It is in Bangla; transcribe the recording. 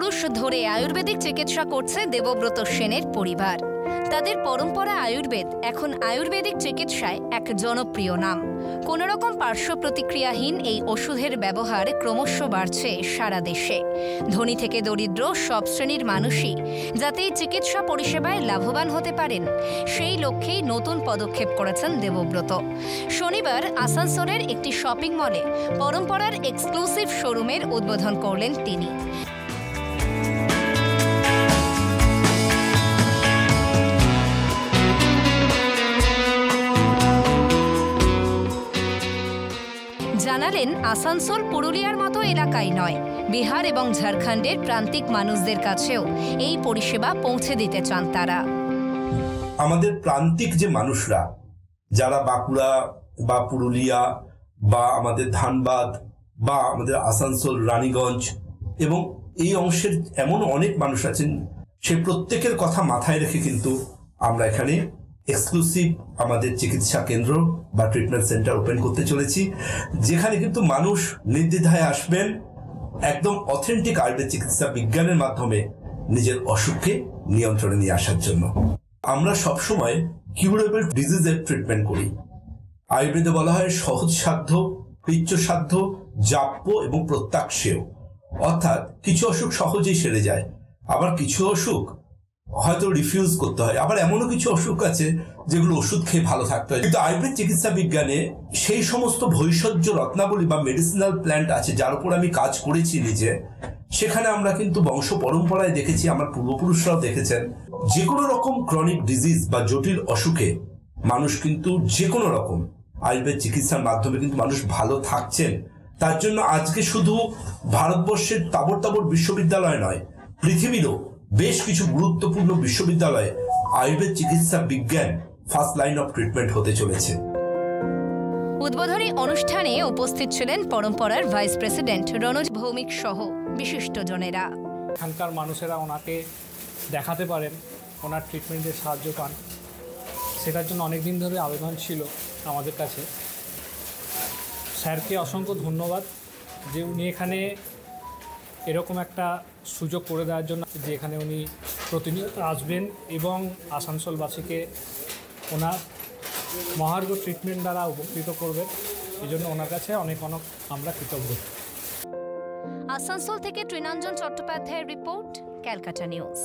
পুরুষ ধরে আয়ুর্বেদিক চিকিৎসা করছে দেবব্রত সেনের পরিবার। তাদের পরম্পরা আয়ুর্বেদ এখন আয়ুর্বেদিক চিকিৎসায় এক জনপ্রিয় নাম। কোনো রকম পার্শ্ব প্রতিক্রিয়াহীন এই ওষুধের ব্যবহার ক্রমশ বাড়ছে সারা দেশে। ধনী থেকে দরিদ্র সব শ্রেণীর মানুষই যাতে এই চিকিৎসা পরিষেবায় লাভবান হতে পারেন, সেই লক্ষ্যেই নতুন পদক্ষেপ করেছেন দেবব্রত। শনিবার আসানসোলের একটি শপিং মলে পরম্পরার এক্সক্লুসিভ শোরুমের উদ্বোধন করলেন তিনি। জানালেন, আসানসোল পুরুলিয়ার মতো এলাকায় নয়, বিহার এবং ঝাড়খণ্ডের প্রান্তিক মানুষদের কাছেও এই পরিষেবা পৌঁছে দিতে চান তারা। আমাদের প্রান্তিক যে মানুষরা যারা বাঁকুড়া বা পুরুলিয়া বা আমাদের ধানবাদ বা আমাদের আসানসোল রানীগঞ্জ এবং এই অংশের এমন অনেক মানুষ আছেন, সে প্রত্যেকের কথা মাথায় রেখে কিন্তু আমরা এখানে এক্সক্লুসিভ আমাদের চিকিৎসা কেন্দ্র বা ট্রিটমেন্ট সেন্টার ওপেন করতে চলেছি, যেখানে কিন্তু মানুষ নির্দ্বিধায় আসবেন একদম অথেন্টিক আয়ুর্বেদ চিকিৎসা বিজ্ঞানের মাধ্যমে নিজের অসুখকে নিয়ন্ত্রণে নিয়ে আসার জন্য। আমরা সবসময় কিউরেবল ডিজিজের ট্রিটমেন্ট করি। আয়ুর্বেদে বলা হয় সহজসাধ্য, কৃচ্ছসাধ্য, জাপ্য এবং প্রত্যাক্ষেয়। অর্থাৎ কিছু অসুখ সহজেই সেরে যায়, আবার কিছু অসুখ হয়তো রিফিউজ করতে হয়, আবার এমনও কিছু অসুখ আছে যেগুলো ওষুধ খেয়ে ভালো থাকতে হয়। কিন্তু আয়ুর্বেদ চিকিৎসা বিজ্ঞানে সেই সমস্ত ভৈষজ্য রত্নাবলী বা মেডিসিনাল প্ল্যান্ট আছে যার উপর আমি কাজ করেছি নিজে। সেখানে আমরা কিন্তু বংশ পরম্পরায় দেখেছি, আমার পূর্বপুরুষরাও দেখেছেন, যে কোনো রকম ক্রনিক ডিজিজ বা জটিল অসুখে মানুষ কিন্তু যে কোনো রকম আয়ুর্বেদ চিকিৎসার মাধ্যমে কিন্তু মানুষ ভালো থাকছেন। তার জন্য আজকে শুধু ভারতবর্ষের তাবড় তাবড় বিশ্ববিদ্যালয় নয়, পৃথিবীরও বেশ কিছু গুরুত্বপূর্ণ বিশ্ববিদ্যালয়ে আয়ুর্বেদ চিকিৎসা বিজ্ঞান ফার্স্ট লাইন অফ ট্রিটমেন্ট হতে চলেছে। উদ্বোধনী অনুষ্ঠানে উপস্থিত ছিলেন পরম্পরার ভাইস প্রেসিডেন্ট রনোজ ভৌমিক সহ বিশিষ্টজনেরা। এখানকার মানুষেরা ওনাকে দেখাতে পারেন, ওনার ট্রিটমেন্টের সাহায্য পান, সেটার জন্য অনেকদিন ধরে আবেদন ছিল আমাদের কাছে। স্যারকে অসংখ্য ধন্যবাদ যে উনি এখানে এরকম একটা সুযোগ করে দেওয়ার জন্য, যে এখানে উনি প্রতিনিয়ত আসবেন এবং আসানসোলবাসীকে ওনার মহার্ঘ ট্রিটমেন্ট দ্বারা উপকৃত করবেন। এই জন্য ওনার কাছে অনেক অনেক আমরা কৃতজ্ঞ। আসানসোল থেকে তৃণাঞ্জন চট্টোপাধ্যায়ের রিপোর্ট, ক্যালকাটা নিউজ।